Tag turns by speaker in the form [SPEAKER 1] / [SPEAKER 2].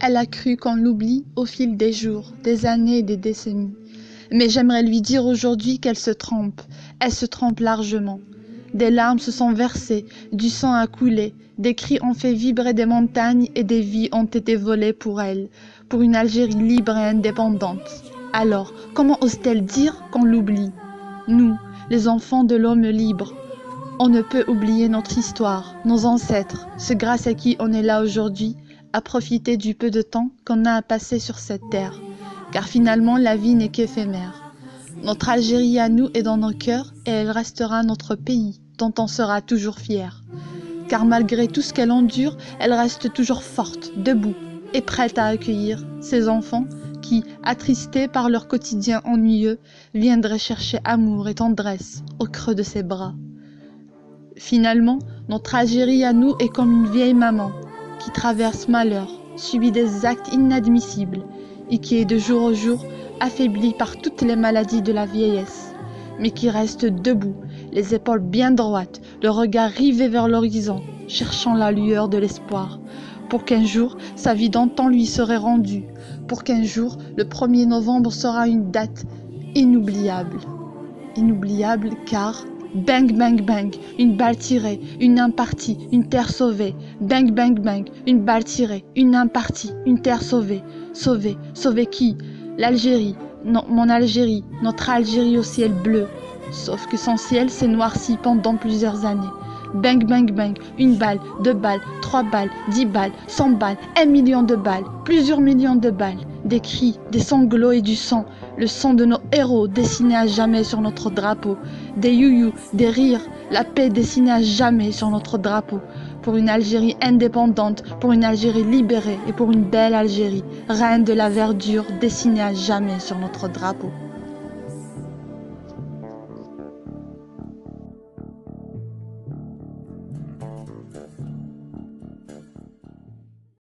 [SPEAKER 1] Elle a cru qu'on l'oublie au fil des jours, des années et des décennies. Mais j'aimerais lui dire aujourd'hui qu'elle se trompe. Elle se trompe largement. Des larmes se sont versées, du sang a coulé, des cris ont fait vibrer des montagnes et des vies ont été volées pour elle, pour une Algérie libre et indépendante. Alors, comment ose-t-elle dire qu'on l'oublie? Nous, les enfants de l'homme libre, on ne peut oublier notre histoire, nos ancêtres, ceux grâce à qui on est là aujourd'hui, à profiter du peu de temps qu'on a à passer sur cette terre. Car finalement, la vie n'est qu'éphémère. Notre Algérie à nous est dans nos cœurs et elle restera notre pays, dont on sera toujours fier. Car malgré tout ce qu'elle endure, elle reste toujours forte, debout et prête à accueillir ses enfants qui, attristés par leur quotidien ennuyeux, viendraient chercher amour et tendresse au creux de ses bras. Finalement, notre Algérie à nous est comme une vieille maman qui traverse malheur, subit des actes inadmissibles et qui est de jour au jour affaiblie par toutes les maladies de la vieillesse, mais qui reste debout, les épaules bien droites, le regard rivé vers l'horizon, cherchant la lueur de l'espoir, pour qu'un jour sa vie d'antan lui serait rendue, pour qu'un jour le 1er novembre sera une date inoubliable. Inoubliable car bang bang bang, une balle tirée, une impartie, une terre sauvée. Bang bang bang, une balle tirée, une impartie, une terre sauvée. Sauver, sauver qui? L'Algérie, non, mon Algérie, notre Algérie au ciel bleu. Sauf que son ciel s'est noirci pendant plusieurs années. Bang bang bang, une balle, 2 balles, 3 balles, 10 balles, 100 balles, 1 million de balles, plusieurs millions de balles. Des cris, des sanglots et du sang, le sang de nos héros dessiné à jamais sur notre drapeau. Des you-you, des rires, la paix dessinée à jamais sur notre drapeau. Pour une Algérie indépendante, pour une Algérie libérée et pour une belle Algérie, reine de la verdure dessinée à jamais sur notre drapeau.